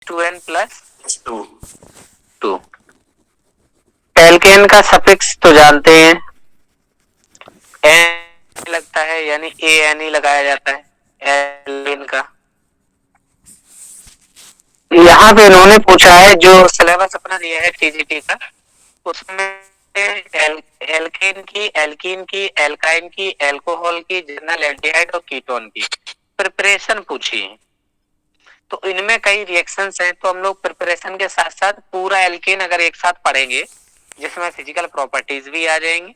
H2N plus 2। Alkene का suffix तो जानते हैं, एन लगता है यानी एन ही लगाया जाता है एल्केन का। यहाँ पे इन्होंने पूछा है, जो सिलेबस अपना दिया है टीजीटी का, उसमें एल्कीन की, एल्काइन की, एल्कोहल की, जनरल एल्डिहाइड और कीटोन की प्रिपरेशन पूछी है। तो इनमें कई रिएक्शंस हैं, तो हम लोग प्रिपरेशन के साथ साथ पूरा एल्केन अगर एक साथ पढ़ेंगे, जिसमें फिजिकल प्रॉपर्टीज भी आ जाएंगी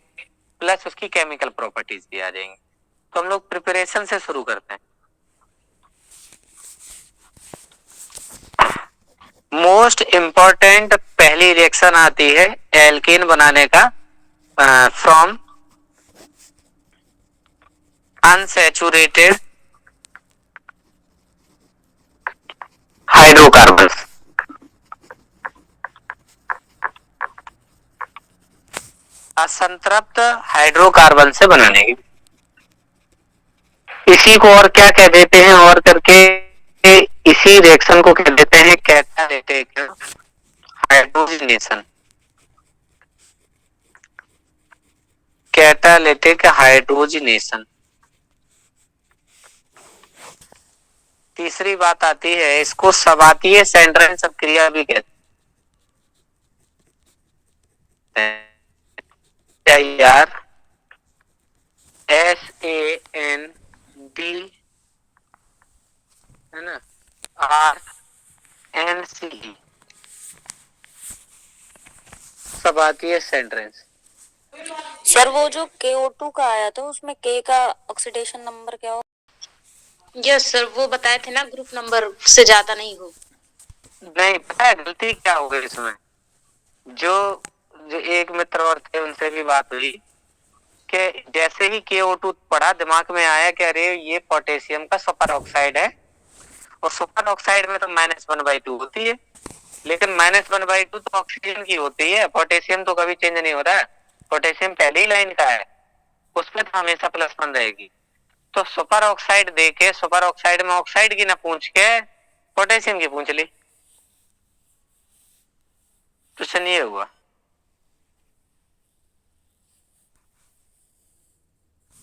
प्लस उसकी केमिकल प्रॉपर्टीज भी आ जाएंगी। तो हम लोग प्रिपरेशन से शुरू करते हैं। मोस्ट इंपॉर्टेंट पहली रिएक्शन आती है एल्केन बनाने का, फ्रॉम अनसैचुरेटेड हाइड्रोकार्बन। असंतृप्त हाइड्रोकार्बन से बनाने की, इसी को और क्या कह देते हैं, और करके इसी रिएक्शन को कह देते हैं कैटालिटिक हाइड्रोजनेशन। Catalytic hydrogenation. तीसरी बात आती है, इसको सबातीय सेंड्रेन क्रिया भी कहते हैं। यार SAND है ना, RNC सबातीय सेंड्रेन। सर वो जो KO2 का आया था उसमें K का ऑक्सीडेशन नंबर क्या हो? यस सर, वो बताए थे ना, ग्रुप नंबर से ज्यादा नहीं हो। नहीं पता है गलती क्या हो गई इसमें, जो एक मित्र और थे उनसे भी बात हुई कि जैसे ही KO2 पढ़ा, दिमाग में आया कि अरे ये पोटेशियम का सुपर ऑक्साइड है, और सुपर ऑक्साइड में तो -1/2 होती है, लेकिन -1/2 तो ऑक्सीजन की होती है, पोटेशियम तो कभी चेंज नहीं होता है, पोटेशियम पहली लाइन का है, उसमें तो हमेशा +1 रहेगी। तो सुपर ऑक्साइड देके सुपर ऑक्साइड में ऑक्साइड की ना पूछ के पोटेशियम की पूछ ली, क्वेश्चन ये हुआ।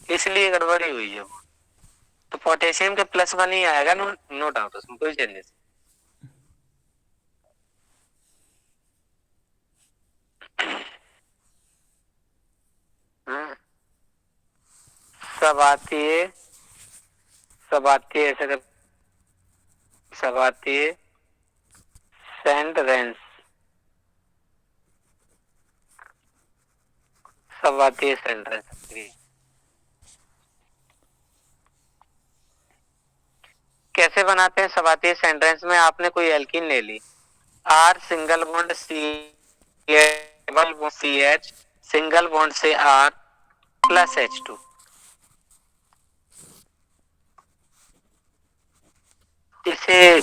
इसलिए गड़बड़ी हुई है। तो पोटेशियम के +1 ही आएगा, नो डाउट, उसमें कोई चेंजेस। सबातीय सबातीय ऐसे कर, सबातीय सेंड्रेंस, सबातीय सेंड्रेंस। कैसे बनाते हैं सबातीय सेंड्रेंस में, आपने कोई एल्कीन ले ली, R single bond CH single bond से R प्लस H2, इसे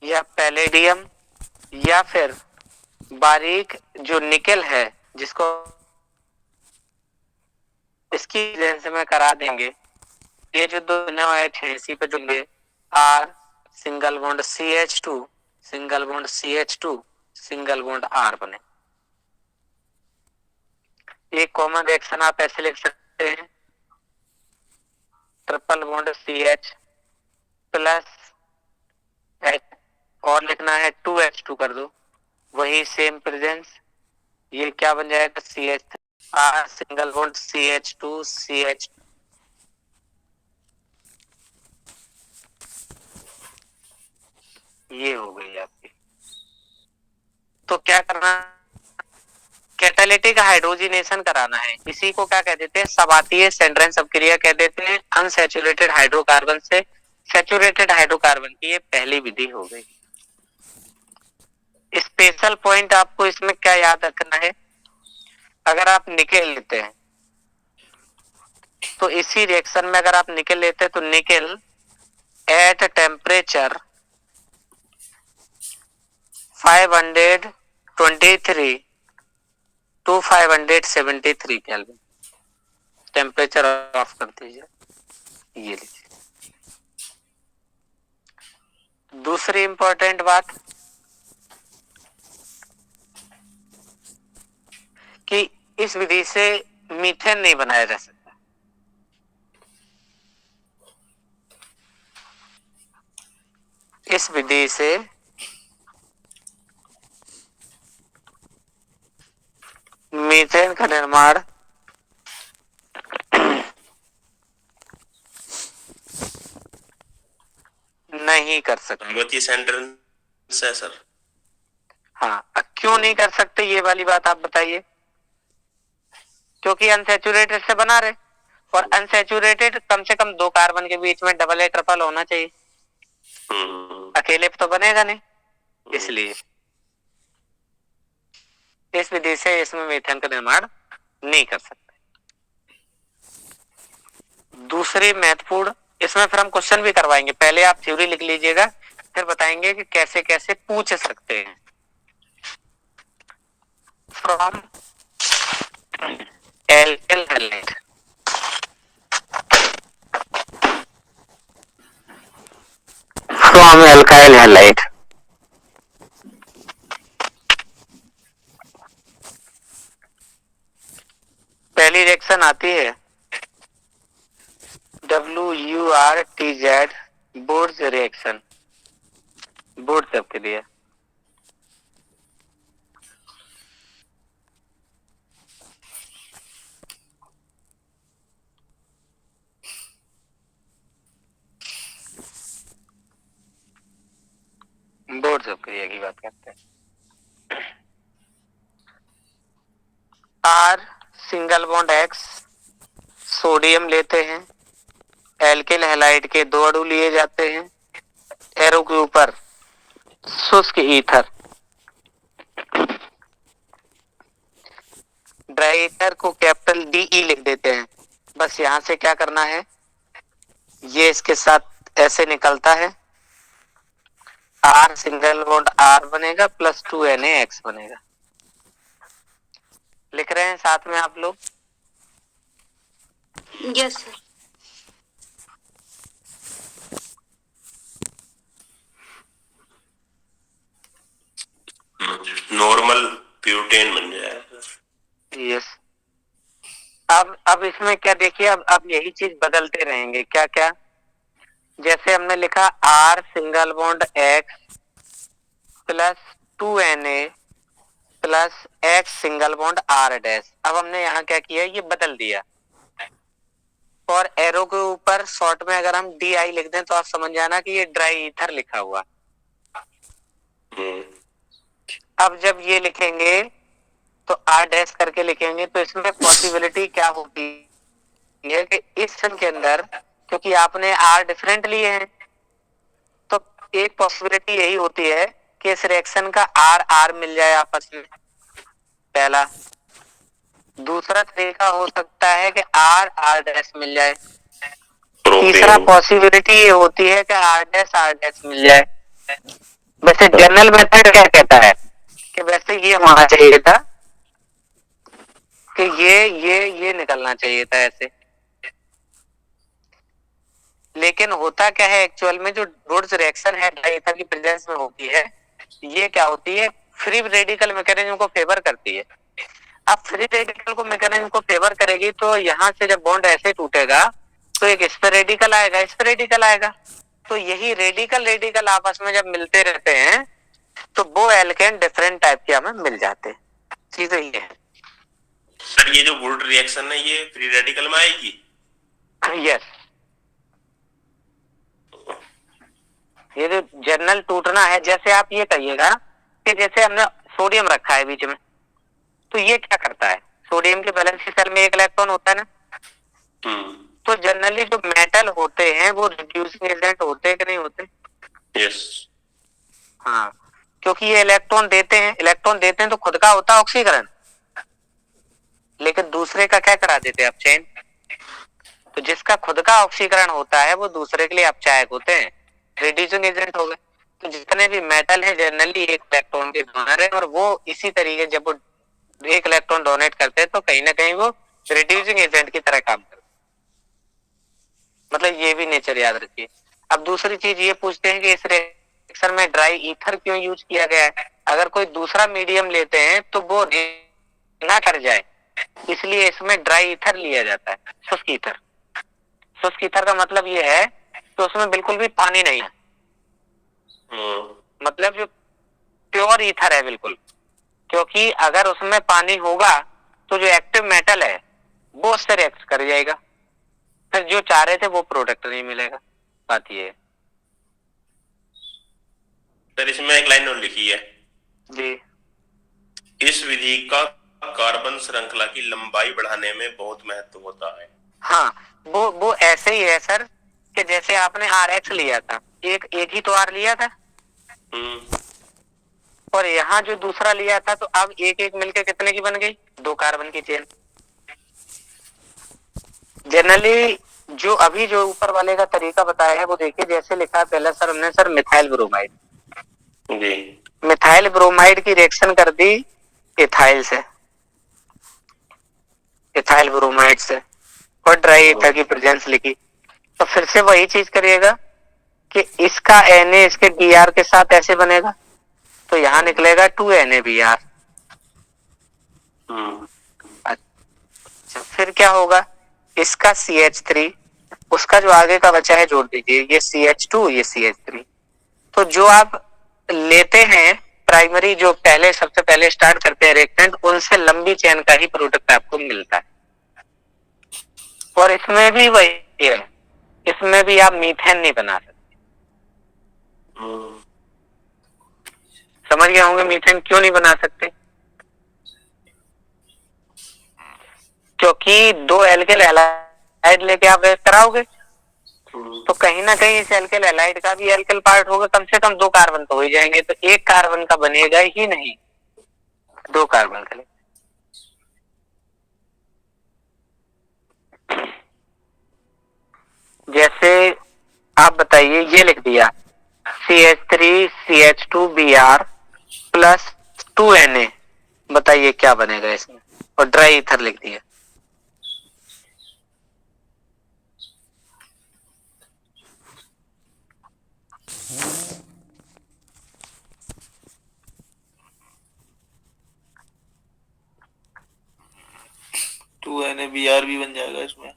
या पैलेडियम या फिर बारीक जो निकेल है, जिसको इसकी लेंस में करा देंगे, ये जो दो है इसी पे जुड़ेंगे, R single bond CH2 single bond CH2 single bond R बने। एक कॉमन रिएक्शन आप ऐसे लिख सकते हैं, triple bond CH plus H, और लिखना है 2H2 कर दो, वही सेम प्रेजेंस, ये क्या बन जाएगा CH, R single bond CH2 CH, ये हो गई आपकी। तो क्या करना, कैटालिटिक हाइड्रोजनेशन कराना है, इसी को क्या कह देते हैं, सबातीय सेंड्रेंस अपक्रिया कह देते हैं, अनसैचुरेटेड हाइड्रोकार्बन से सैचुरेटेड हाइड्रोकार्बन की ये पहली विधि हो गई। स्पेशल पॉइंट आपको इसमें क्या याद रखना है, अगर आप निकेल लेते हैं तो इसी रिएक्शन में अगर आप निकेल लेते हैं तो nickel at temperature 523 to 573 kelvin, temperature of कर दीजिए, ये लीजिए। दूसरी इंपॉर्टेंट बात कि इस विधि से मीथेन नहीं बनाया जा सकता। इस विधि से मीथेन का निर्माण नहीं कर सकते। बहुत ही सेंटेंस है सर। हाँ, क्यों नहीं कर सकते ये वाली बात आप बताइए। क्योंकि अनसैचुरेटेड से बना रहे, और अनसैचुरेटेड कम से कम 2 कार्बन के बीच में डबल ए ट्रिपल होना चाहिए, अकेले तो बनेगा नहीं, इसलिए इस विधि से इसमें मीथेन का निर्माण नहीं कर सकते। दूसरी महत्वपूर्ण, इसमें फिर हम क्वेश्चन भी करवाएंगे, पहले आप थ्योरी लिख लीजिएगा, फिर बताएंगे कि कैसे कैसे पूछ सकते हैं। From एल्केल halide, from alkyl halide पहली रिएक्शन आती है WURTZ, बोर्ड्स रिएक्शन, बोर्ड सबके लिए। बोर्ड सब क्रिया की बात करते हैं। R single bond X, sodium लेते हैं, एल्किल हैलाइड के 2 अणु लिए जाते हैं, एरो के ऊपर शुष्क ईथर, ड्राई ईथर को कैपिटल DE लिख देते हैं। बस यहां से क्या करना है, ये इसके साथ ऐसे निकलता है, R सिंगल बॉन्ड R बनेगा प्लस 2NaX बनेगा। लिख रहे हैं साथ में आप लोग? Yes sir. नॉर्मल ब्यूटेन बन जाएगा। यस। अब इसमें क्या देखिए, अब यही चीज बदलते रहेंगे। क्या क्या, जैसे हमने लिखा R single bond X plus 2Na plus X single bond R dash. अब हमने यहाँ क्या किया, ये बदल दिया, और एरो के ऊपर शॉर्ट में अगर हम DI लिख दें तो आप समझ जाना कि ये ड्राई ईथर लिखा हुआ। अब जब ये लिखेंगे तो R डैश करके लिखेंगे, तो इसमें पॉसिबिलिटी क्या होती है कि इस सन के अंदर, क्योंकि आपने R डिफरेंट लिए हैं, तो एक पॉसिबिलिटी यही होती है कि इस रिएक्शन का R मिल जाए आपस में, पहला। दूसरा तरीका हो सकता है कि R डैश मिल जाए। तीसरा पॉसिबिलिटी ये होती है कि R डैश मिल जाए। वैसे जनरल मेथड क्या कहता है कि वैसे ये होना चाहिए था कि ये निकलना चाहिए था ऐसे, लेकिन होता क्या है एक्चुअल में, जो रोड्स रिएक्शन है ड्राई ईथर की प्रेजेंस में होती है, ये क्या होती है, फ्री रेडिकल मैकेनिज्म को फेवर करती है। अब फ्री रेडिकल को मैकेनिज्म को फेवर करेगी, तो यहाँ से जब बॉन्ड ऐसे टूटेगा तो एक इस पे रेडिकल आएगा, इस पे रेडिकल आएगा, तो यही रेडिकल रेडिकल आपस में जब मिलते रहते हैं तो वो एल्केन डिफरेंट टाइप के हमें मिल जाते हैं। चीजें ये है सर, ये जो वुड रिएक्शन है ये फ्री रेडिकल में आएगी? यस। ये जो जर्नल टूटना है, जैसे आप ये कहिएगा कि जैसे हमने सोडियम रखा है बीच में, तो ये क्या करता है, सोडियम के वैलेंसी शेल में 1 इलेक्ट्रॉन होता है ना, तो जनरली जो मेटल होते हैं वो रिड्यूसिंग एजेंट होते हैं कि नहीं होते? यस। हाँ, क्योंकि ये इलेक्ट्रॉन देते हैं तो खुद का होता है ऑक्सीकरण, लेकिन दूसरे का क्या करा देते हैं आप, चेन। तो जिसका खुद का ऑक्सीकरण होता है वो दूसरे के लिए अपचायक होते हैं, रिड्यूसिंग एजेंट हो गए। तो जितने भी मेटल है जनरली 1 इलेक्ट्रॉन के डोनर है, और वो इसी तरीके जब वो 1 इलेक्ट्रॉन डोनेट करते हैं तो कहीं ना कहीं वो रिड्यूसिंग एजेंट की तरह काम करते हैं। मतलब ये भी नेचर याद रखिए। अब दूसरी चीज ये पूछते हैं कि इस रिएक्शन में ड्राई ईथर क्यों यूज किया गया है? अगर कोई दूसरा मीडियम लेते हैं तो वो ना कर जाए, इसलिए इसमें ड्राई ईथर लिया जाता है, शुष्क ईथर। शुष्क ईथर का मतलब ये है कि उसमें बिल्कुल भी पानी नहीं है, मतलब जो प्योर ईथर है बिल्कुल, क्योंकि अगर उसमें पानी होगा तो जो एक्टिव मेटल है वो उससे रिएक्ट कर जाएगा, फिर जो चाह रहे थे वो प्रोडक्ट नहीं मिलेगा। बात ये है। सर इसमें एक लाइन और लिखी है जी, इस विधि का कार्बन श्रृंखला की लंबाई बढ़ाने में बहुत महत्व होता है। हाँ, वो ऐसे ही है सर कि जैसे आपने RX लिया था, एक ही तो R लिया था, और यहाँ जो दूसरा लिया था तो अब एक एक मिलके कितने की बन गई? 2 कार्बन की चेन। जनरली जो ऊपर वाले का तरीका बताया है वो देखिए, जैसे लिखा है पहला सर हमने सर मिथाइल ब्रोमाइड, जी मिथाइल ब्रोमाइड की रिएक्शन कर दी इथाइल से, इथाइल ब्रोमाइड से, और ड्राई ईथर की प्रेजेंस लिखी, तो फिर से वही चीज करिएगा कि इसका Na इसके Dr के साथ ऐसे बनेगा, तो यहाँ निकलेगा 2NaBr। अच्छा, फिर क्या होगा? इसका CH3, उसका जो आगे का बचा है जोड़ दीजिए, ये CH2, ये CH3। तो जो आप लेते हैं प्राइमरी, जो पहले सबसे पहले स्टार्ट करते हैं रिएक्टेंट, उनसे लंबी चेन का ही प्रोडक्ट आपको मिलता है। और इसमें भी वही है, इसमें भी आप मीथेन नहीं बना सकते। समझ गए होंगे मीथेन क्यों नहीं बना सकते? क्योंकि 2 एल्किल हैलाइड लेके आप रिएक्ट कराओगे तो कहीं ना कहीं इस एल्किल हैलाइड का भी एल्किल पार्ट होगा, कम से कम 2 कार्बन तो हो ही जाएंगे, तो 1 कार्बन का बनेगा ही नहीं, 2 कार्बन का। जैसे आप बताइए, ये लिख दिया CH3 CH2Br प्लस 2Na, बताइए क्या बनेगा इसमें, और ड्राई ईथर लिख दिया। NaBr भी बन जाएगा इसमें।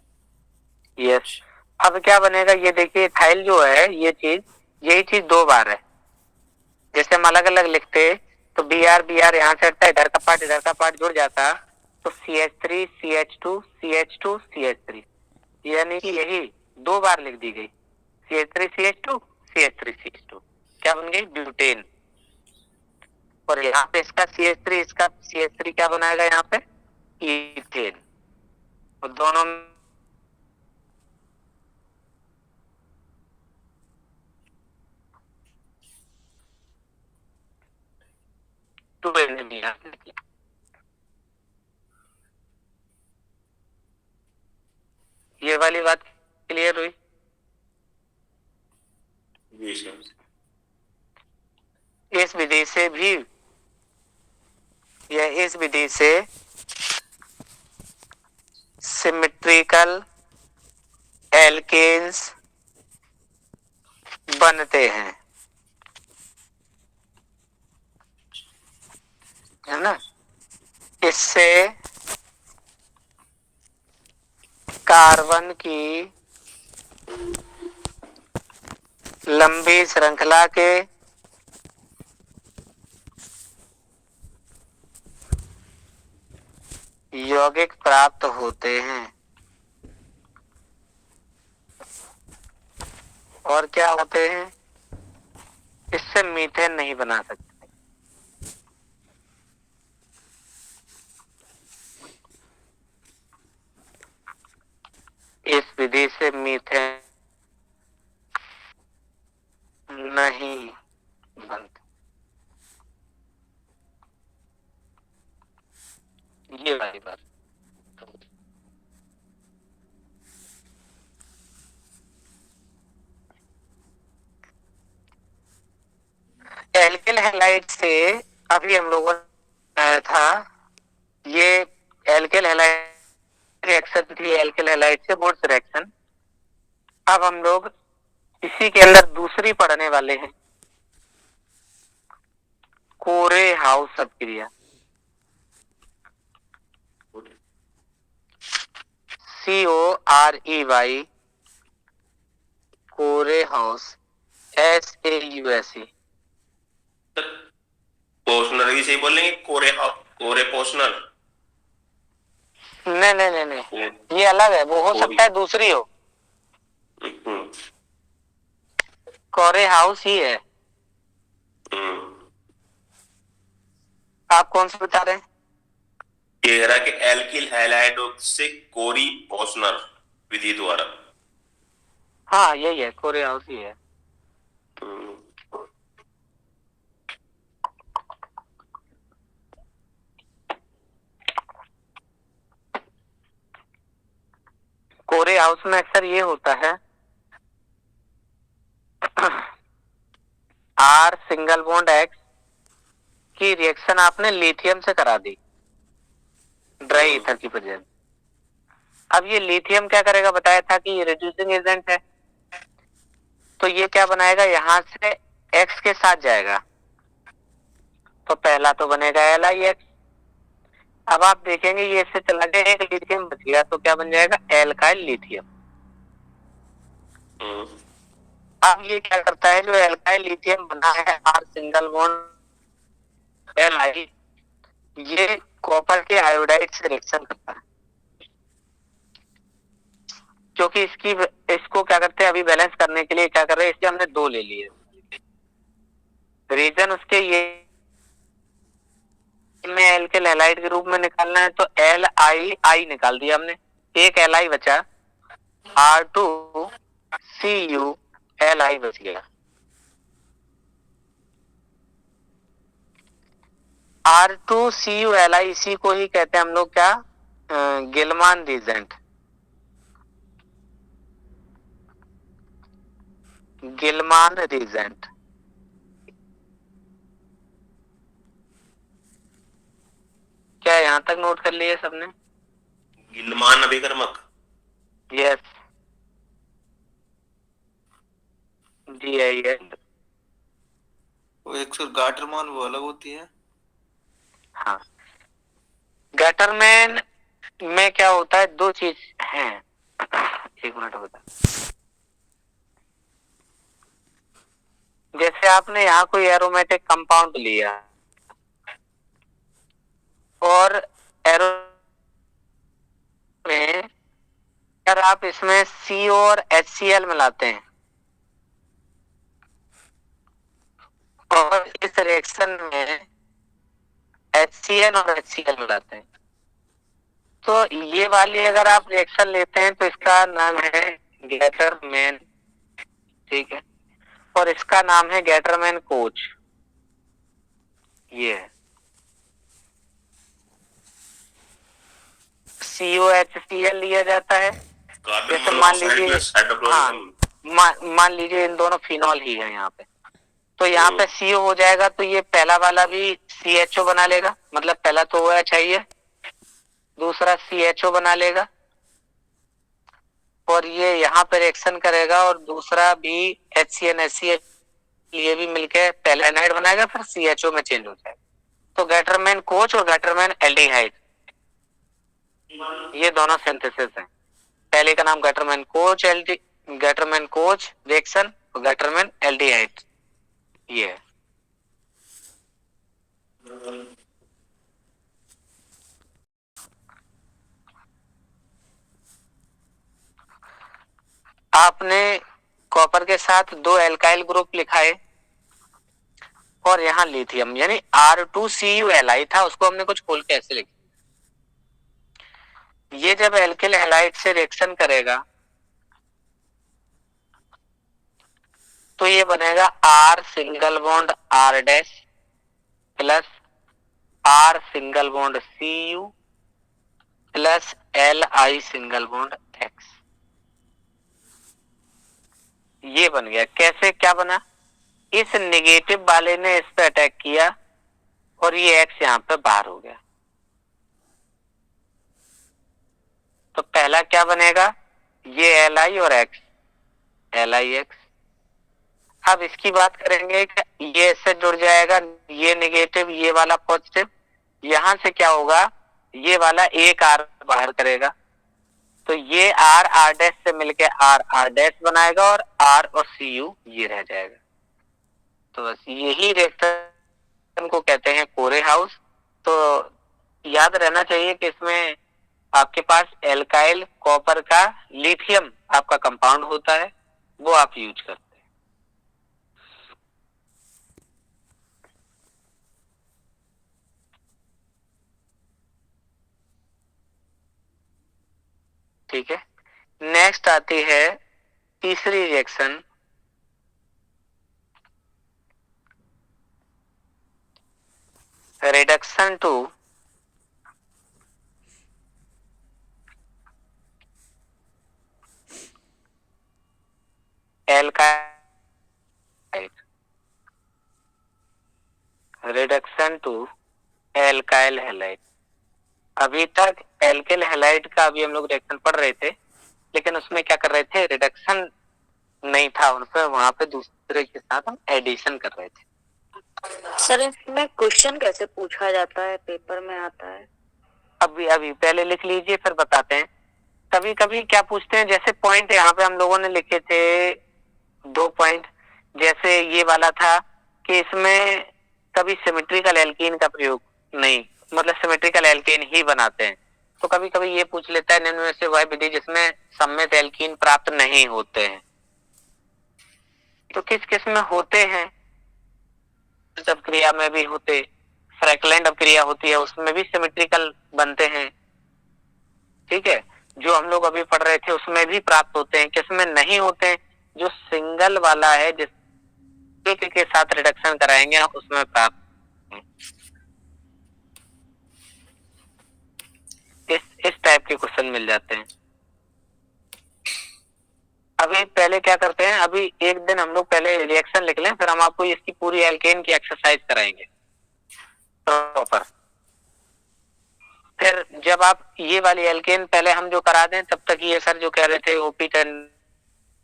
यस, अब क्या बनेगा ये देखिए, इथाइल जो है ये चीज, यही चीज 2 बार है। जैसे हम अलग अलग लिखते तो Br यहाँ से हटता है, इधर का पार्ट जुड़ जाता, तो CH3 CH2 CH2 CH3, यानी कि यही 2 बार लिख दी गई, CH3 CH2 CH3 CH2, क्या बन गई? ब्यूटेन। और यहाँ पे इसका CH3 इसका CH3 क्या बनाएगा यहाँ पे? ईथेन। और दोनों ये वाली बात क्लियर हुई? जी सर। इस विधि से भी, या इस विधि से सिमेट्रिकल एल्केन्स बनते हैं, है ना? इससे कार्बन की लंबी श्रृंखला के यौगिक प्राप्त होते हैं। और क्या होते हैं? इससे मीथेन नहीं बना सकते। इस विधि से मीथेन नहीं बनता। ये वाली बात। एल्किल हैलाइड से अभी हम लोगों ने आया था, ये एल्किल हैलाइड रिएक्शन थी, एल्किल हैलाइड से वुड्स रिएक्शन। अब हम लोग इसी के अंदर दूसरी पढ़ने वाले हैं, हाउस अभिक्रिया, COREY, कोरे हाउस, SAUSE। पोषनल भी सही बोलेंगे, कोरे पोषनल। नहीं नहीं नहीं नहीं, ये अलग है, वो हो सकता है दूसरी हो। कोरे हाउस ही है। आप कौन सा बता रहे हैं? ये कह रहा कि एल्किल हैलाइड से कोरी पोषनल विधि द्वारा। हाँ यही है, कोरे हाउस ही है। कोरे हाउस में अक्सर ये होता है, R सिंगल बॉन्ड X की रिएक्शन आपने लिथियम से करा दी ड्राई ईथर की प्रेजेंस। अब ये लिथियम क्या करेगा, बताया था कि ये रिड्यूसिंग एजेंट है, तो ये क्या बनाएगा, यहां से X के साथ जाएगा, तो पहला तो बनेगा LiX। अब आप देखेंगे ये इससे चला गया, एक लिथियम बच गया, तो क्या बन जाएगा, एल्काइल लिथियम। अब ये क्या करता है, जो एल्काइल लिथियम बना है R सिंगल बॉन्ड Li, ये कॉपर के आयोडाइड से रिएक्शन करता है, क्योंकि इसको क्या करते हैं, अभी बैलेंस करने के लिए क्या कर रहे हैं, इसलिए हमने 2 ले लिए। रीजन उसके ये में एल के हैलाइड के रूप में निकालना है, तो Li निकाल दिया हमने, एक Li बचा, R2Cu Li बच गया। R2Cu Li, इसी को ही कहते हैं हम लोग क्या, गिलमान रीजेंट। गिलमान रीजेंट क्या यहां तक नोट कर लिए सबने? गिलमान अभिकर्मक। Yes, GIL। वो एक सौ गाटरमान वो अलग होती है। हाँ, गटरमैन में क्या होता है, 2 चीज हैं। एक मिनट बता, जैसे आपने यहाँ कोई एरोमेटिक कंपाउंड लिया और एरो में अगर आप इसमें CO और HCl मिलाते हैं और इस रिएक्शन में HCl और HCl मिलाते हैं, तो ये वाली अगर आप रिएक्शन लेते हैं तो इसका नाम है गैटरमैन, ठीक है, और इसका नाम है गैटरमैन कोच। ये है COHCl लिया जाता है, जैसे मान लीजिए, हाँ मान लीजिए इन दोनों फिनॉल ही है यहाँ पे, तो यहाँ पे CO हो जाएगा, तो ये पहला वाला भी CHO बना लेगा, मतलब पहला तो OH चाहिए, दूसरा CHO बना लेगा, और ये यहाँ पे रिएक्शन करेगा और दूसरा भी HCN ये भी मिलके पहले एनाइड बनाएगा, फिर CHO में चेंज हो जाएगा। तो गैटरमैन कोच और गैटरमैन एल्डिहाइड, ये दोनों सिंथेसिस हैं। पहले का नाम गैटरमैन कोच रिएक्शन और गैटरमैन एल्डिहाइड, ये है। आपने कॉपर के साथ 2 एल्काइल ग्रुप लिखा है और यहाँ लिथियम, यानी R2Cu Li था, उसको हमने कुछ खोल के ऐसे लिखा। ये जब एल्किल हैलाइड से रिएक्शन करेगा तो ये बनेगा R single bond R dash plus R single bond Cu plus Li single bond X। ये बन गया। कैसे, क्या बना, इस नेगेटिव वाले ने इस पे अटैक किया और ये X यहां पे बाहर हो गया, तो पहला क्या बनेगा, ये Li और X, LiX। अब इसकी बात करेंगे कि ये इससे जुड़ जाएगा, ये नेगेटिव, ये वाला पॉजिटिव, यहां से क्या होगा, ये वाला एक आर बाहर करेगा, तो ये आर आर डैश से मिलके आर आर डैश बनाएगा और आर और सी यू ये रह जाएगा। तो बस यही रिएक्शन को कहते हैं कोरे हाउस। तो याद रहना चाहिए कि इसमें आपके पास एल्काइल कॉपर का लिथियम आपका कंपाउंड होता है, वो आप यूज करते हैं। ठीक है, नेक्स्ट आती है तीसरी reaction, reduction to alkyl, reduction to alkyl halide. अभी तक एल्किल हैलाइड का अभी हम लोग रिएक्शन पढ़ रहे थे, लेकिन उसमें क्या कर रहे थे, रिडक्शन नहीं था उनपे, वहां पे दूसरे के साथ हम एडिशन कर रहे थे। सर इसमें क्वेश्चन कैसे पूछा जाता है, पेपर में आता है? अभी अभी पहले लिख लीजिए फिर बताते हैं। कभी कभी क्या पूछते हैं, जैसे पॉइंट यहाँ पे हम लोगों ने लिखे थे 2 पॉइंट, जैसे ये वाला था कि इसमें कभी सिमेट्रिकल एल्कीन का प्रयोग नहीं, मतलब सिमेट्रिकल एल्कीन ही बनाते हैं। तो कभी कभी ये पूछ लेता है निम्न में से वह विधि जिसमें सममित एल्कीन प्राप्त नहीं होते हैं। तो किस किस में होते हैं, अपक्रिया में भी होते, फ्रैकलैंड अपक्रिया होती है उसमें भी सिमेट्रिकल बनते हैं। ठीक है, जो हम लोग अभी पढ़ रहे थे उसमें भी प्राप्त होते हैं। किसमें नहीं होते हैं, जो सिंगल वाला है, जिस एक के साथ रिडक्शन कराएंगे उसमें प्राप्त हैं। इस टाइप के क्वेश्चन मिल जाते हैं। अभी पहले क्या करते हैं, अभी एक दिन हम लोग पहले रिएक्शन लिख लें, फिर हम आपको इसकी पूरी एल्केन की एक्सरसाइज कराएंगे प्रॉपर। फिर जब आप ये वाली एल्केन पहले हम जो करा दें, तब तक ये सर जो कह रहे थे ओपी 10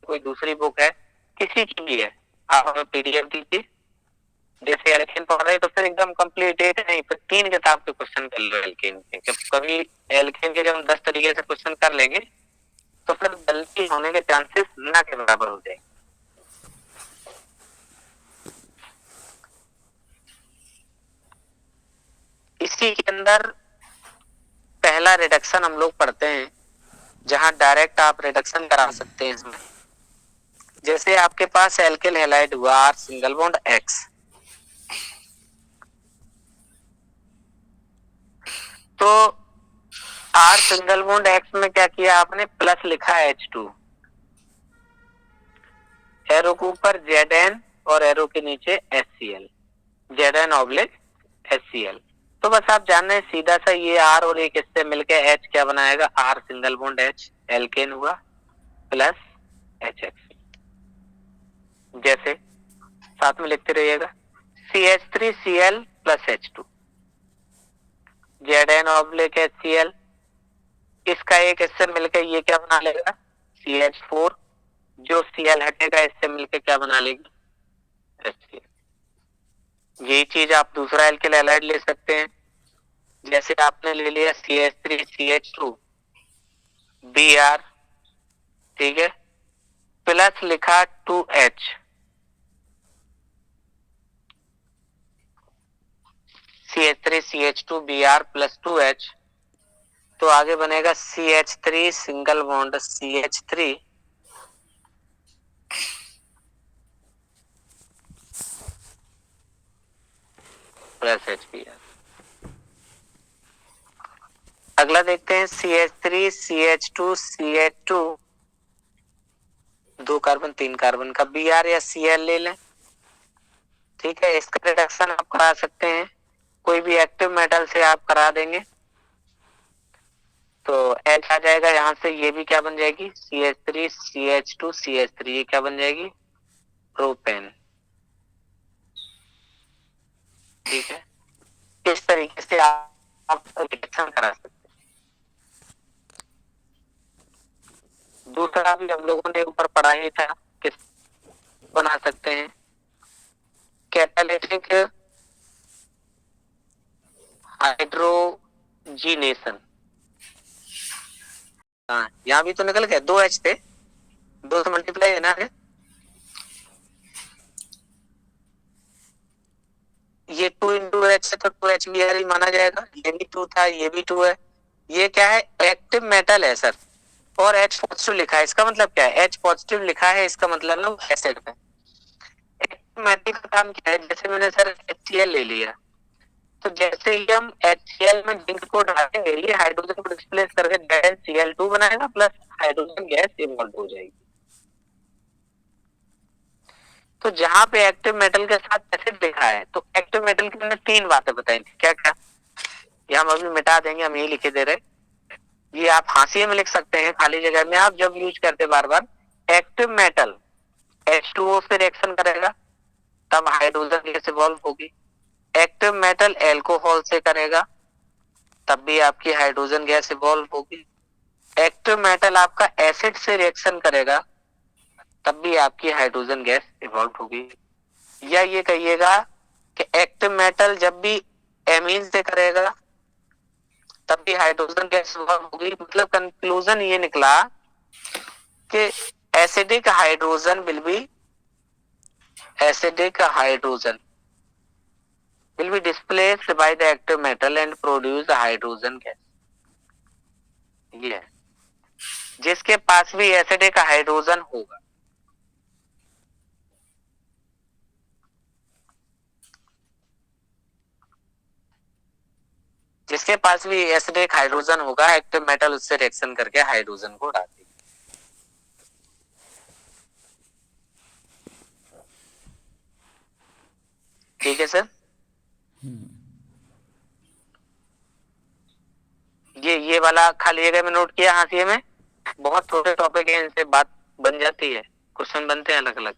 कोई दूसरी बुक है, किसी की भी है, आप हमें पीडीएफ दीजिए। जैसे एल्केन पढ़ रहे तो फिर एकदम कंप्लीट एक नहीं, फिर 3 किताब के क्वेश्चन कर लो एल्केन के। कभी एल्केन के जब हम 10 तरीके से क्वेश्चन कर लेंगे तो फिर गलती होने के चांसेस ना के बराबर हो जाएंगे। इसी के अंदर पहला रिडक्शन हम लोग पढ़ते हैं, जहां डायरेक्ट आप रिडक्शन करा सकते हैं इसमें। जैसे आपके पास एल्किल हैलाइड हुआ आर सिंगल बॉन्ड एक्स, तो आर सिंगल बॉन्ड एक्स में क्या किया आपने, प्लस लिखा H2, एरो के ऊपर Zn और एरो के नीचे HCl, Zn ऑब्लिक HCl। तो बस आप जान रहे हैं सीधा सा ये आर और एक इससे मिलके H क्या बनाएगा, R single bond H alkane हुआ प्लस HX। जैसे साथ में लिखते रहिएगा CH3Cl plus H2, Zn oblique HCl, इसका एक इससे मिलकर ये क्या बना लेगा CH4, जो Cl हटेगा इससे मिलकर क्या बना लेगी HCl। यही चीज आप दूसरा एल्किल हैलाइड ले सकते हैं, जैसे आपने ले लिया CH3CH2 Br, ठीक है, प्लस लिखा 2H, CH3CH2 Br plus 2H, तो आगे बनेगा CH3 single bond CH3 plus HBr। अगला देखते हैं CH3 CH2 CH2, 2 carbon 3 carbon का Br या Cl ले लें। ठीक है, इसका रिडक्शन आप करा सकते हैं, कोई भी एक्टिव मेटल से आप करा देंगे तो H आ जाएगा, यहाँ से ये भी क्या बन जाएगी CH3 CH2 CH3, ये क्या बन जाएगी प्रोपेन। ठीक है, इस तरीके से आप रिडक्शन करा सकते हैं। दूसरा भी हम लोगों ने ऊपर पढ़ा ही था, बना सकते हैं, कैटालिटिक हाइड्रोजीनेशन। हाँ, यहाँ भी तो निकल गया, 2 H थे, 2 से मल्टीप्लाई है ना, ये 2 इंटू एच है तो 2 HBr ही माना जाएगा। ये भी 2 था, ये भी 2 है। ये क्या है, एक्टिव मेटल है सर, और H पॉजिटिव लिखा है, इसका मतलब क्या है, H पॉजिटिव लिखा है, इसका मतलब ना एसिड है। एक्टिव मेटल का काम क्या है, जैसे मैंने सर HCl ले लिया, तो जैसे ही हम HCl में जिंक को डालेंगे, ये हाइड्रोजन को डिस्प्लेस करके Cl2 बनाएगा, प्लस हाइड्रोजन गैस इवॉल्व हो जाएगी। तो जहां पे एक्टिव मेटल के साथ एसिड लिखा है, तो एक्टिव मेटल की मैंने 3 बातें बताई थी, क्या क्या, ये हम अभी मिटा देंगे, हम यही लिखे दे रहे। ये आप हाशिए में लिख सकते हैं खाली जगह में, आप जब यूज करते बार बार, एक्टिव मेटल H2O से रिएक्शन करेगा, तब हाइड्रोजन गैस इवॉल्व होगी। एक्टिव मेटल एल्कोहल से करेगा, तब भी आपकी हाइड्रोजन गैस इवॉल्व होगी। एक्टिव मेटल आपका एसिड से रिएक्शन करेगा, तब भी आपकी हाइड्रोजन गैस इवॉल्व होगी। या ये कहिएगा कि एक्टिव मेटल जब भी एमीन से करेगा, तब भी हाइड्रोजन गैस इवॉल्व होगी। मतलब कंक्लूजन ये निकला कि acidic hydrogen will be displaced by the active metal and produce hydrogen gas। ये है, जिसके पास भी एसिडिक हाइड्रोजन होगा, जिसके पास भी एसिडिक हाइड्रोजन होगा, एक्टिव मेटल उससे रिएक्शन करके हाइड्रोजन को डाल देगी। ठीक है सर, ये वाला खाली जगह में नोट किया हाशिए में। बहुत छोटे टॉपिक है, इनसे बात बन जाती है, क्वेश्चन बनते हैं अलग अलग।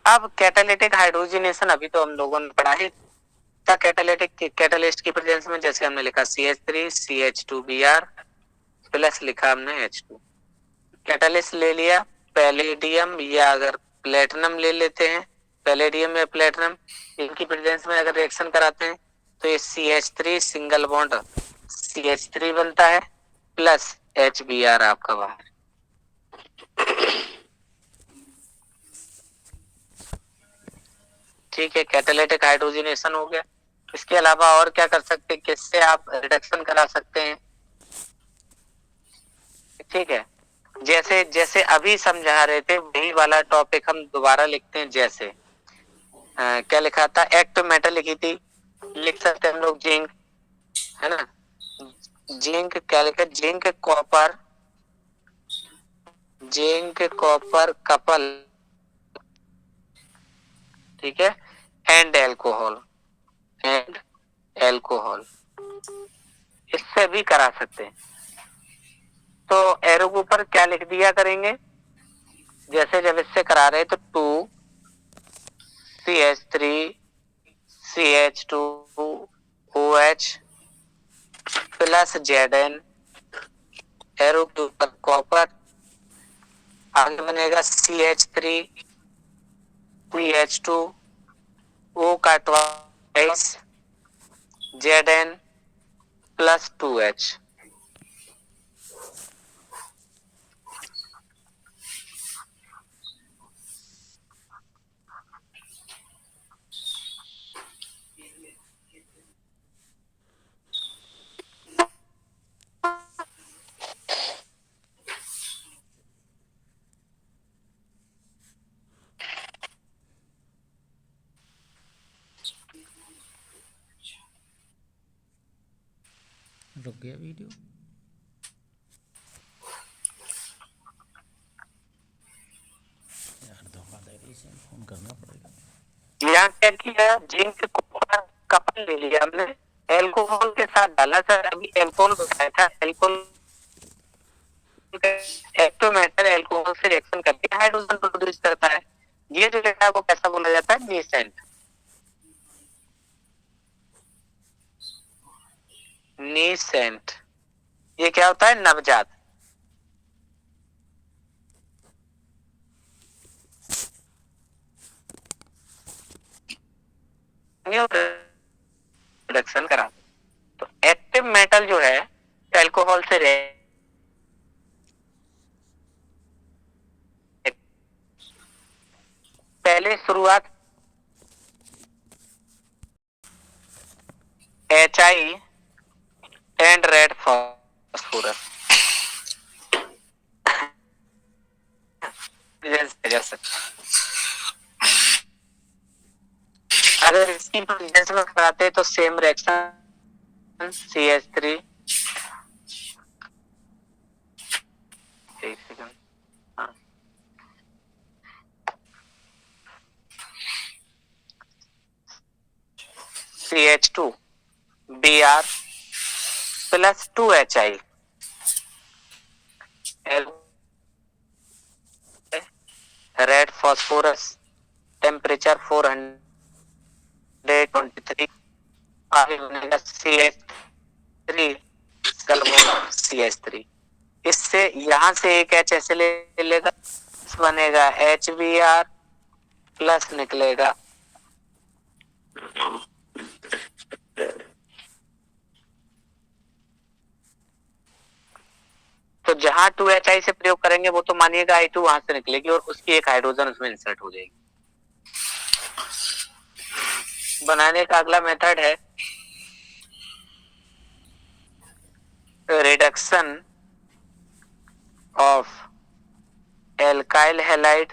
अब कैटालिटिक हाइड्रोजनेशन अभी तो हम लोगों ने पढ़ा ही था। कैटालिस्ट की प्रेजेंस में जैसे हमने लिखा CH3 CH2Br प्लस लिखा हमने H2। कैटालिस्ट ले लिया पैलेडियम, या अगर प्लेटिनम ले लेते हैं, पैलेडियम या प्लेटिनम, इनकी प्रेजेंस में अगर रिएक्शन कराते हैं तो ये CH3 सिंगल बॉन्ड CH3 बनता है, प्लस HBr आपका बाहर। ठीक है, कैटालिटिक हाइड्रोजनेशन हो गया। इसके अलावा और क्या कर सकते हैं, किससे आप रिडक्शन करा सकते हैं। ठीक है, जैसे जैसे अभी समझा रहे थे वही वाला टॉपिक हम दोबारा लिखते हैं। जैसे क्या लिखा था, एक्टिव मेटल लिखी थी, लिख सकते हैं हम लोग जिंक, है ना, जिंक क्या लिखा, जिंक कॉपर कपल, ठीक है, एंड एल्कोहल इससे भी करा सकते हैं। तो एरो के ऊपर क्या लिख दिया करेंगे, जैसे जब इससे करा रहे तो 2CH3 CH2OH plus Zn, arrow के ऊपर कॉपर, आगे बनेगा CH3 CH2 O का ट्वाइस Zn प्लस 2H। रुक गया वीडियो। यार धोखाधड़ी से फोन करना पड़ेगा। यहाँ क्या किया, जिंक कॉपर कपल ले लिया हमने, एल्कोहल के साथ डाला सर, अभी एल्कोहल बताया था, एल्कोहल एक्टोमेटर अल्कोहल से रिएक्शन करके हाइड्रोजन प्रोड्यूस करता है। ये जो लिखा है वो कैसा बोला जाता है? नीसेंट। नीसेंट ये क्या होता है? नवजात। प्रोडक्शन करा। तो एक्टिव मेटल जो है अल्कोहल से पहले शुरुआत HI एंड रेड फॉस्फोरस अगर इसकी प्रेजेंस में कराते तो सेम रिएक्शन CH3 एक second CH2 Br plus 2HI red phosphorus temperature 423 आगे बनेगा CH3 CH3। इससे यहां से एक H ऐसे ले लेगा, बनेगा HBr प्लस निकलेगा तो जहां 2HI से प्रयोग करेंगे वो तो मानिएगा I2 वहां से निकलेगी और उसकी एक हाइड्रोजन उसमें इंसर्ट हो जाएगी। बनाने का अगला मेथड है reduction of alkyl halide,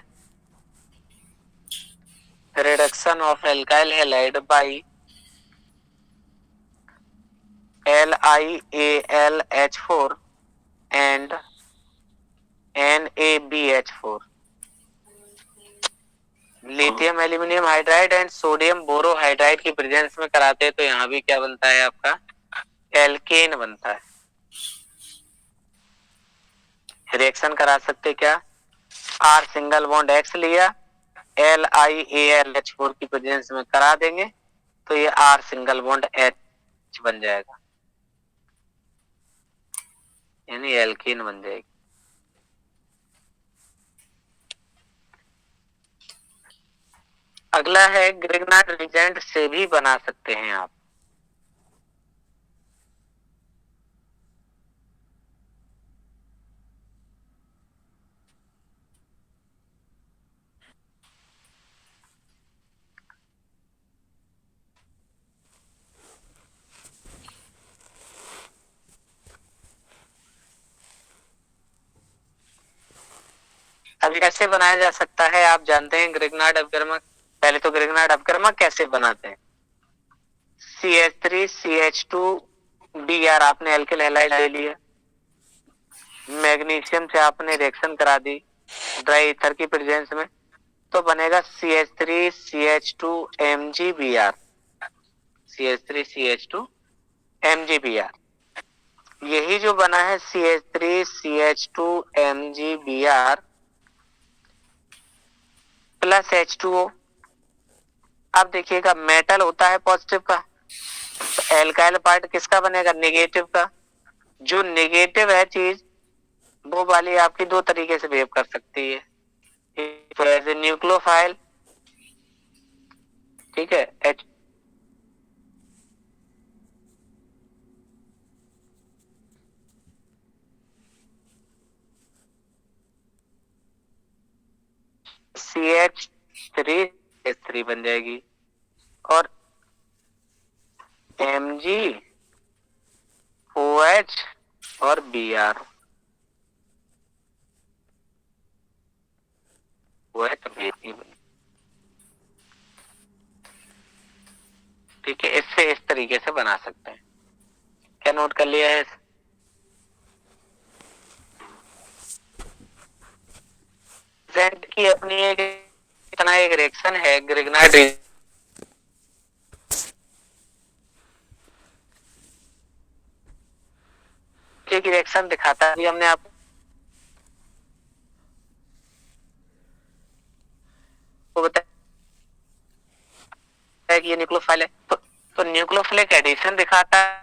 reduction of alkyl halide by LiAlH4 and NaBH4। Lithium aluminium hydride and sodium borohydride की प्रेजेंस में कराते हैं तो यहाँ भी क्या बनता है आपका? एल्केन बनता है। रिएक्शन करा सकते क्या? R सिंगल बॉन्ड X लिया, LiAlH4 की प्रेजेंस में करा देंगे तो ये R सिंगल बॉन्ड H बन जाएगा, यानी एल्केन बन जाएगी। अगला है ग्रिग्नार्ड रिजेंट से भी बना सकते हैं आप। अब कैसे बनाया जा सकता है आप जानते हैं? ग्रिग्नार्ड अपवर्तक। पहले तो ग्रिग्नार्ड अपवर्तक कैसे बनाते हैं? CH3 CH2 Br आपने एल्किल हैलाइड ले लिया, मैग्नीशियम से आपने रिएक्शन करा दी ड्राई ईथर की प्रेजेंस में तो बनेगा CH3 CH2 MgBr, CH3 CH2 MgBr। यही जो बना है CH3 CH2 MgBr plus H2O। अब देखिएगा मेटल होता है पॉजिटिव का, तो एल्काइल पार्ट किसका बनेगा? नेगेटिव का। जो नेगेटिव है चीज वो वाली आपकी दो तरीके से बिहेव कर सकती है, एज ए न्यूक्लियोफाइल, ठीक है, CH3 बन जाएगी और MgOH और Br ठीक है। इससे इस तरीके से बना सकते हैं। क्या नोट कर लिया है? जेड की अपनी एक इतना एक रिएक्शन है ग्रिग्नार्ड की रिएक्शन दिखाता है। हमने आप बताया कि ये न्यूक्लियोफाइल है, तो न्यूक्लियोफिलिक एडिशन दिखाता है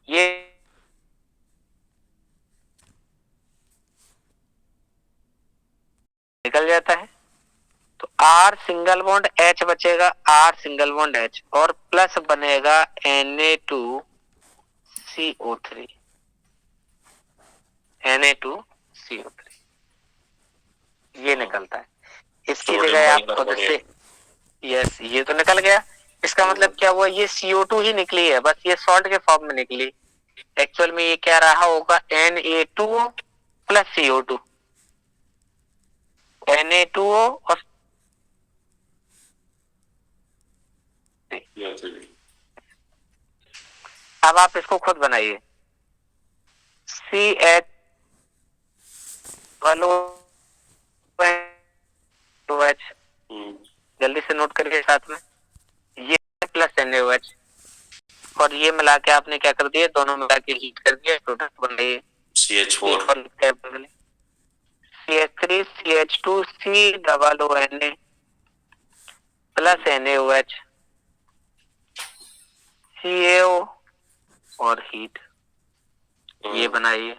ये निकल जाता है, तो R सिंगल बॉन्ड H बचेगा, R सिंगल बॉन्ड H और प्लस बनेगा Na2CO3 Na2CO3 ये निकलता है। इसकी जगह आप खुद से यस ये तो निकल गया। इसका मतलब क्या हुआ, ये CO2 ही निकली है, बस ये सॉल्ट के फॉर्म में निकली। एक्चुअल में ये क्या रहा होगा, Na2O प्लस CO2 Na2O और अब आप इसको खुद बनाइए, CH जल्दी से नोट करिए साथ में, ये प्लस NaOH और ये मिला के आपने क्या कर दिया, दोनों मिला के हीट कर दिया, प्रोडक्ट बन गई CH4 CH3 CH2 COONA plus NaOH CaO और हीट ये बनाइए।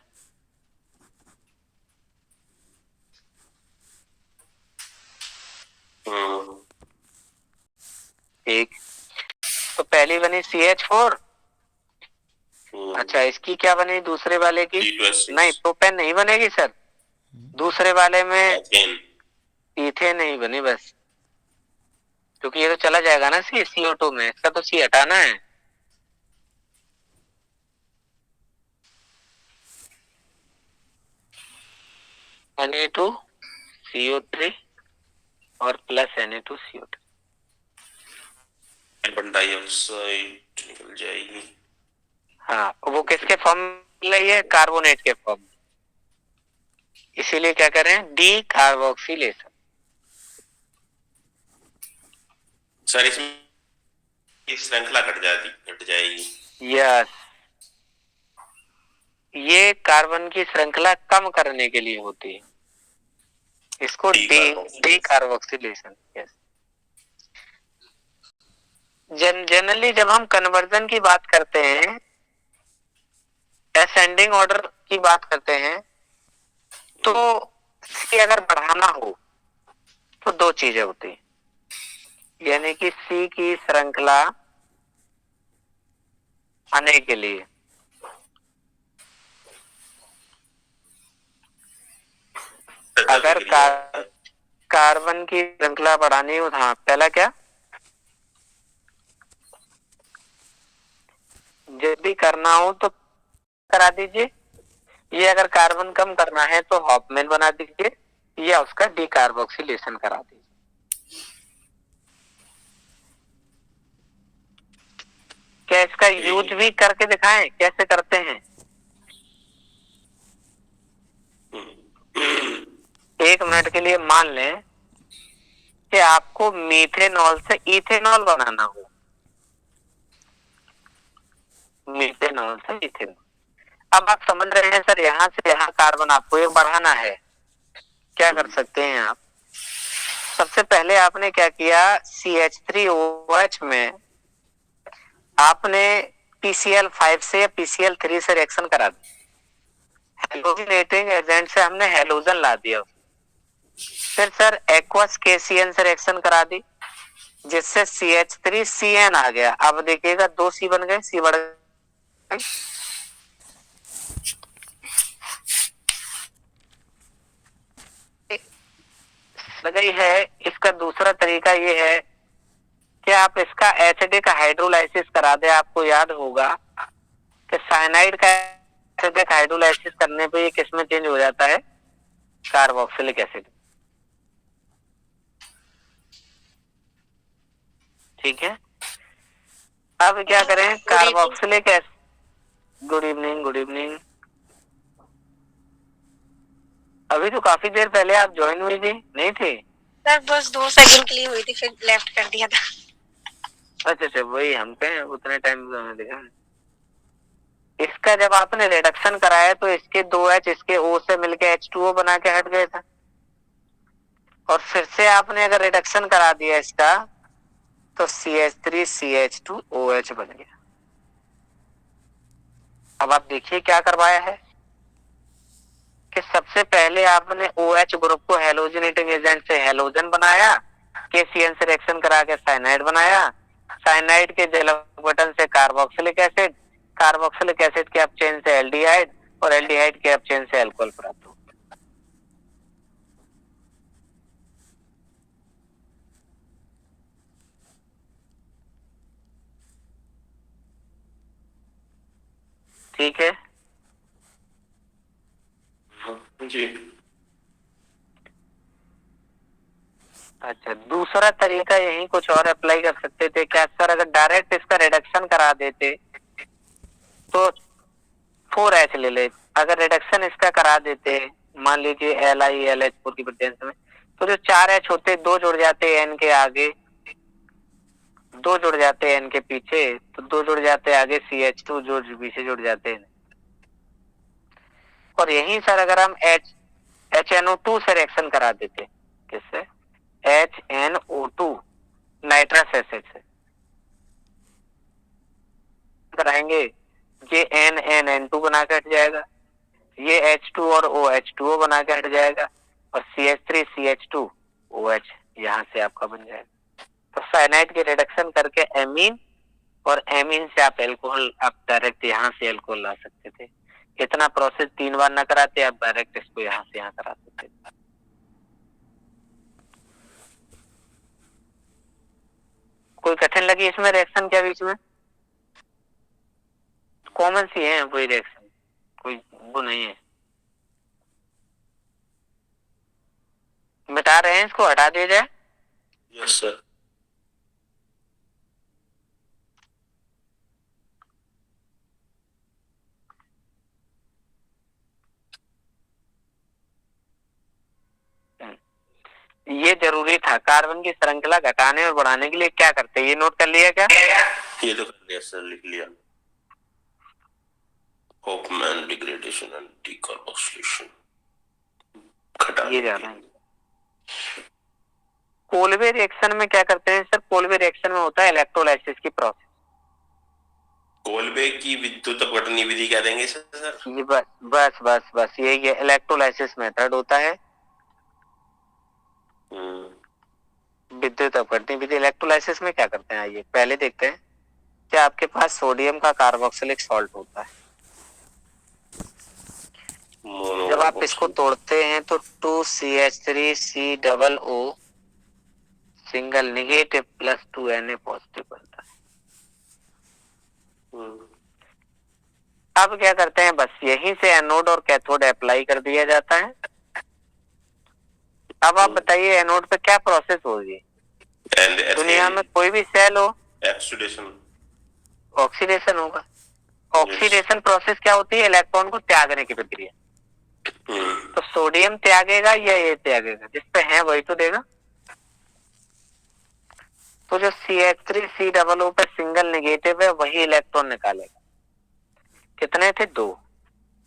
एक तो पहली बनी CH4, अच्छा इसकी क्या बनी दूसरे वाले की, नहीं प्रोपेन नहीं बनेगी सर, दूसरे वाले में इथेन नहीं बनी बस, क्योंकि ये तो चला जाएगा ना CO2 में, इसका तो C हटाना है। Na2CO3 और प्लस Na2CO3 कार्बन डाइऑक्साइड निकल जाएगी। हाँ वो किसके फॉर्म में है, कार्बोनेट के फॉर्म में, इसीलिए क्या करें डी कार्बोक्सिलेशन। सर इसमें श्रृंखला घट जाएगी। यस ये कार्बन की श्रृंखला कम करने के लिए होती है, इसको डी कार्बोक्सिलेशन। यस जनरली जब हम कन्वर्जन की बात करते हैं, असेंडिंग ऑर्डर की बात करते हैं, तो C अगर बढ़ाना हो तो दो चीजें होती हैं, यानी कि C की श्रृंखला आने के लिए अगर कार्बन की श्रृंखला बढ़ानी हो, हाँ पहला क्या, जब भी करना हो तो करा दीजिए, ये अगर कार्बन कम करना है तो हॉफमैन बना दीजिए या उसका डीकार्बोक्सिलेशन करा दीजिए। क्या इसका यूज भी करके दिखाएं कैसे करते हैं? 1 मिनट के लिए मान लें कि आपको मीथेनॉल से इथेनॉल बनाना हो, मीथेनॉल से इथेनॉल। अब आप समझ रहे हैं सर, यहां से यहां कार्बन आपको एक बढ़ाना है, क्या कर सकते हैं आप, सबसे पहले आपने क्या किया, CH3OH में आपने PCl5 से या PCl3 से रिएक्शन करा दी, हेलोजिनेटिंग एजेंट से हमने हेलोजन ला दिया, फिर सर एक्वस KCN से रिएक्शन करा दी जिससे CH3CN आ गया। अब देखिएगा 2 C बन गए, C बढ़ गए। गई है। इसका दूसरा तरीका ये है कि आप इसका एसिडिक हाइड्रोलाइसिस करा दे। आपको याद होगा कि साइनाइड का एसिडिक हाइड्रोलाइसिस करने पे ये किसमें चेंज हो जाता है, कार्बोक्सिलिक एसिड। ठीक है, अब क्या करें, carboxylic acid. Good evening, good evening. अभी तो काफी देर पहले आप ज्वाइन हुई थी, नहीं थी सर? बस 2 सेकंड के लिए हुई थी, फिर लेफ्ट कर दिया था। अच्छा, वही हम पे उतने टाइम में देखा। इसका जब आपने रिडक्शन कराया तो इसके 2H इसके O से मिलके H2O बना के हट गए थे, और फिर से आपने अगर रिडक्शन करा दिया इसका तो CH3CH2OH बन गया। अब आप देखिए क्या करवाया है कि सबसे पहले आपने OH ग्रुप को हैलोजनेटिंग एजेंट से हैलोजन बनाया, KCN से रिएक्शन करा के साइनाइड बनाया, साइनाइड के जल अपघटन से कार्बोक्सिलिक एसिड, कार्बोक्सिलिक एसिड के अपचयन से एल्डिहाइड, और एल्डिहाइड के अपचयन से अल्कोहल प्राप्त हो। ठीक है जी। अच्छा, दूसरा तरीका यही कुछ और अप्लाई कर सकते थे क्या सर? अगर डायरेक्ट इसका रिडक्शन करा देते तो 4H ले ले, अगर रिडक्शन इसका करा देते मान लीजिए LiLH4 की प्रेजेंस में, तो जो 4H होते 2 जुड़ जाते N के आगे, 2 जुड़ जाते N के पीछे, तो 2 जुड़ जाते आगे CH2 जो पीछे जुड़ जाते हैं। और यही सर अगर हम HNO2 से रिएक्शन करा देते, किससे? HNO2 नाइट्रस एसिड से कराएंगे, ये NNN2 बना के हट जाएगा, ये H2 और OH2O बना के हट जाएगा, और CH3CH2OH यहां से आपका बन जाएगा। तो साइनाइड के रिडक्शन करके एमीन, और एमीन से आप एल्कोहल, आप डायरेक्ट यहां से एल्कोहल ला सकते थे। इतना प्रोसेस 3 बार ना कराते, आप डायरेक्ट इसको यहां से यहां करा सकते थे। कोई कठिन लगी इसमें रिएक्शन क्या बीच में? कॉमन सी है वही रिएक्शन, कोई वो नहीं है। मिटा रहे हैं, इसको हटा दिया जाए। Yes sir. ये जरूरी था, कार्बन की श्रृंखला घटाने और बढ़ाने के लिए क्या करते हैं, ये नोट कर लिया क्या? ये तो कर लिया सर, लिख लिया। होफमैन डिग्रेडेशन एंड डीकार्बोक्सिलेशन ये जाना है। कोलवे रिएक्शन में क्या करते हैं सर? कोलवे रिएक्शन में होता है इलेक्ट्रोलाइसिस की प्रोसेस। कोलबे की विद्युत अपघटन विधि क्या देंगे सर? ये बस यही है, इलेक्ट्रोलाइसिस मेथड होता है विद्युत अपघटन विधि। इलेक्ट्रोलाइसिस में क्या करते हैं, आइए पहले देखते हैं। क्या आपके पास सोडियम का कार्बोक्सिलिक सॉल्ट होता है, जब आप इसको तोड़ते हैं तो 2CH3COO single negative plus 2Na positive बनता है। अब क्या करते हैं, बस यहीं से एनोड और कैथोड अप्लाई कर दिया जाता है। अब आप बताइए एनोड पे क्या प्रोसेस होगी? दुनिया में कोई भी सेल हो, ऑक्सीडेशन होगा। ऑक्सीडेशन प्रोसेस क्या होती है? इलेक्ट्रॉन को त्यागने की प्रक्रिया। तो सोडियम त्यागेगा या ये त्यागेगा? जिस पे है वही तो देगा। तो जो CH3COO पे सिंगल नेगेटिव है वही इलेक्ट्रॉन निकालेगा। कितने थे? 2।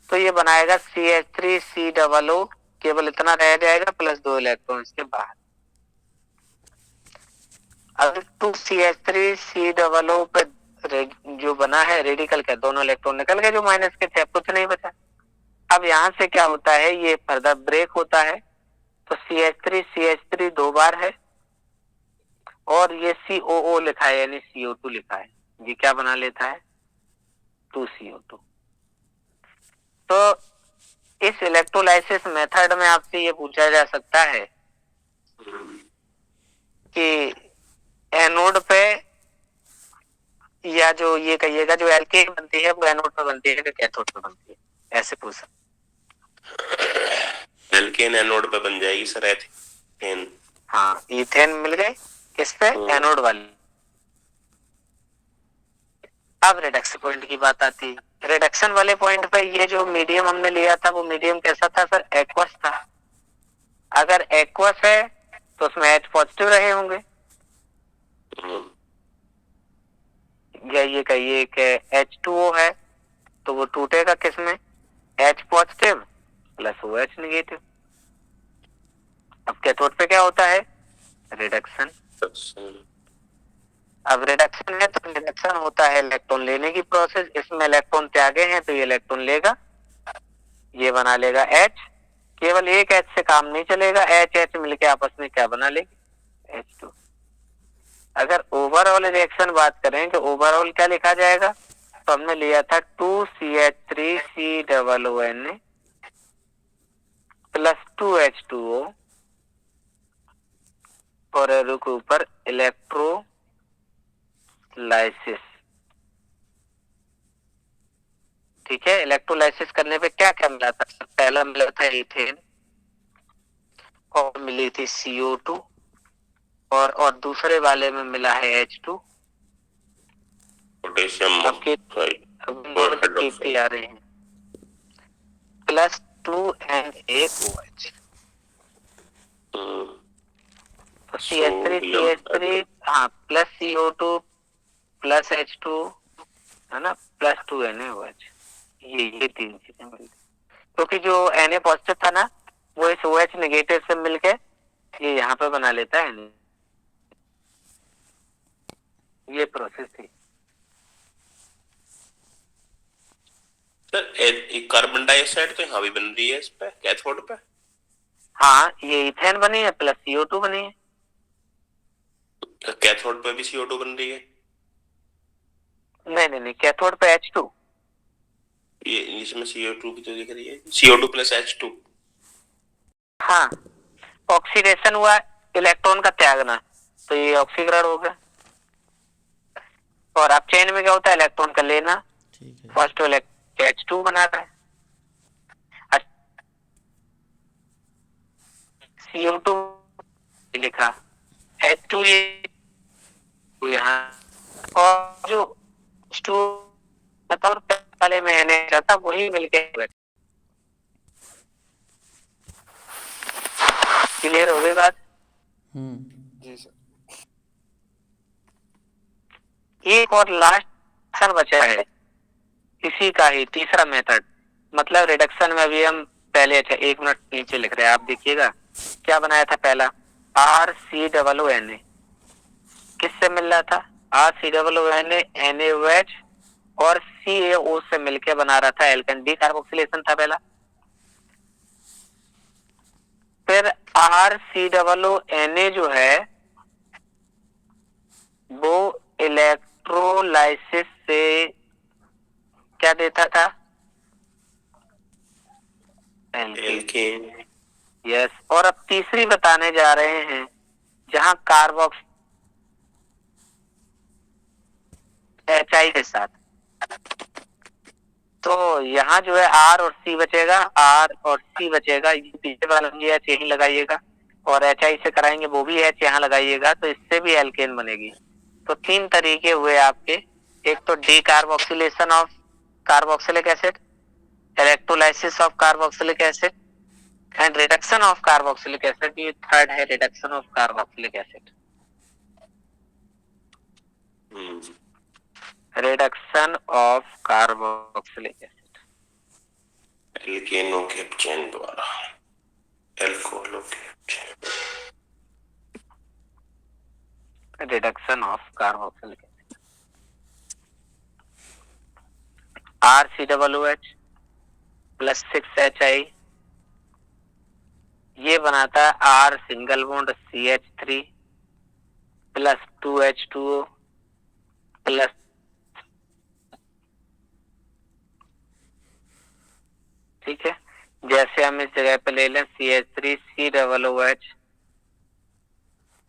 तो ये बनाएगा CH3COO, केवल इतना रह जाएगा प्लस 2 इलेक्ट्रॉन इसके बाहर। अगर 2CH3COO पे जो बना है रेडिकल का, दोनों इलेक्ट्रॉन निकल गए जो माइनस के थे, अब कुछ नहीं बचा। अब यहां से क्या होता है, ये फर्दर ब्रेक होता है, तो CH3 2 बार है, और ये COO लिखा है यानी CO2 लिखा है, ये क्या बना लेता है? 2CO2। तो इस इलेक्ट्रोलाइसिस मेथड में आपसे ये पूछा जा सकता है कि एनोड पे, या जो ये कहिएगा जो एल्केन बनती है वो एनोड पे बनती है कि कैथोड पे बनती है, ऐसे पूछ सकते। एल्केन एनोड पे बन जाएगी सर, एथेन। हाँ, इथेन मिल गए किस पे? एनोड वाली। अब रिडक्शन पॉइंट की बात आती है। रिडक्शन वाले पॉइंट पे ये जो मीडियम हमने लिया था वो मीडियम कैसा था सर? एक्वस था। अगर एक्वस है तो उसमें H पॉजिटिव रहे होंगे, या ये कहिए कि H2O है तो वो टूटेगा किसमें, H positive plus OH negative. अब कैथोड पे क्या होता है, रिडक्शन। अब रिडक्शन है तो रिडक्शन होता है इलेक्ट्रॉन लेने की प्रोसेस, इसमें इलेक्ट्रॉन त्यागे हैं तो ये इलेक्ट्रॉन लेगा, ये बना लेगा H। केवल एक H से काम नहीं चलेगा, H मिलके आपस में क्या बना लेगी, H2। अगर ओवरऑल रिएक्शन बात करें तो ओवरऑल क्या लिखा जाएगा, तो हमने लिया था 2CH3COONA प्लस 2H2O और एरो के ऊपर इलेक्ट्रोलाइसिस। ठीक है, इलेक्ट्रोलाइसिस करने पे क्या क्या मिला था, पहला मिला था इथेन और मिली थी CO2 और दूसरे वाले में मिला है H2। पोटेशियम अब कीमती आ रहे हैं प्लस 2NaOH। तो CH3 हाँ प्लस CO2 प्लस H2 है ना, प्लस 2NaOH। ये तीन चीजें मिलती, क्योंकि जो Na पॉजिटिव था ना वो इस OH नेगेटिव से मिलके ये यहाँ पे बना लेता है, ये प्रोसेस थी। सर एक कार्बन डाइऑक्साइड तो यहाँ भी बन रही है इस पे कैथोड पे। हाँ ये इथेन बनी है प्लस CO2 बनी है। कैथोड पे भी CO2 बन रही है। नहीं, कैथोड पे H2। ये इसमें CO2 की तो दिख रही है, CO2 प्लस H2। हाँ ऑक्सीडेशन हुआ, इलेक्ट्रॉन का त्यागना, तो ये ऑक्सीकरण हो गया। और अब चेन में क्या होता है, इलेक्ट्रॉन का लेना, ठीक है। फर्स्ट H2 बना रहा है, CO2 लिखा, H2 ये यहाँ, और जो H2 पहले में मैंने था वही मिलके क्लियर हो गई बात। जी सर। एक और लास्ट बचा है इसी का ही तीसरा मेथड, मतलब रिडक्शन में भी हम पहले, अच्छा एक मिनट नीचे लिख रहे हैं आप देखिएगा, क्या बनाया था पहला RCOONA, किससे मिल रहा था, RCOONA NaOH और CaO से मिलके बना रहा था एल्केन, डी कार्बोक्सिलेशन था पहला। फिर RCOONA जो है वो इलेक्ट्रोलाइसिस से क्या देता था, एल्केन। यस। और अब तीसरी बताने जा रहे हैं जहां कार्बोक्स HI के साथ, तो यहाँ जो है R और C बचेगा, R और C बचेगा, ये पीछे वाला भी H यही लगाइएगा, और HI से कराएंगे वो भी H यहाँ लगाइएगा, तो इससे भी एल्केन बनेगी। तो तीन तरीके हुए आपके, एक तो decarboxylation of carboxylic acid, electrolysis of carboxylic acid and reduction of carboxylic acid, ये थर्ड है reduction of carboxylic acid. Reduction of carboxylic acid एल्केनों के चेन द्वारा, एल्कोहलों के reduction of carboxylic acid, RCOOH plus 6HI, ये बनाता है R single bond CH3 plus 2H2O plus, ठीक है। जैसे हम इस जगह पे ले लें CH3COOH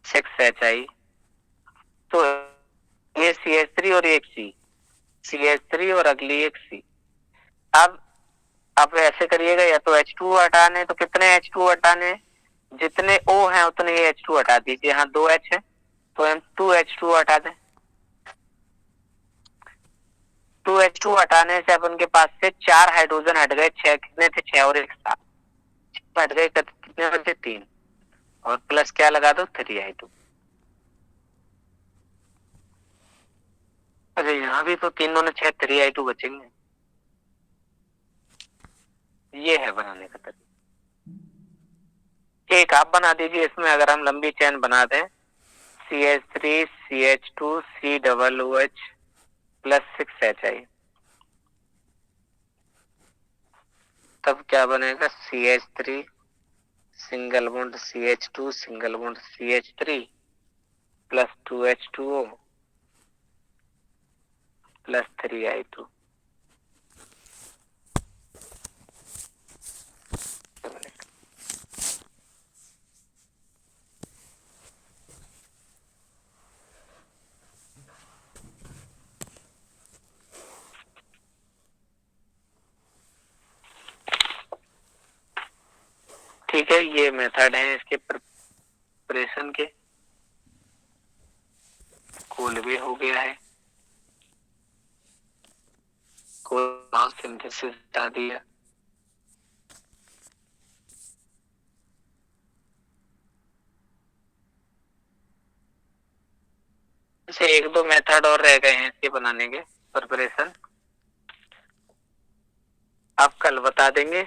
6HI, तो ये CH3 और एक CH3 और अगली एक C। अब ऐसे करिएगा, या तो H2 हटाने, तो कितने H2 हटाने, जितने O हैं उतने ही H2 हटा दीजिए। यहाँ 2H है तो हम 2H2 हटा दें। 2H2 हटाने से अपन के पास से 4 हाइड्रोजन हट गए, 6 कितने थे, 6 और 1 7 हट गए, कितने बचे 3, और प्लस क्या लगा दो 3I2। अरे यहाँ भी तो 3 और 6 3I2 बचेंगे। ये है बनाने का तरीका। एक आप बना दीजिए, इसमें अगर हम लंबी चेन बना दें CH3 CH2 COOH plus 6HI, तब क्या बनेगा? CH3 single bond CH2 single bond CH3 plus 2H2O plus 3I2। ठीक है, ये मेथड है इसके प्रिपरेशन के। कूल भी हो गया है, कूल सिंथेसिस हटा दिया। से 1-2 मेथड और रह गए हैं इसके बनाने के प्रिपरेशन, आप कल बता देंगे।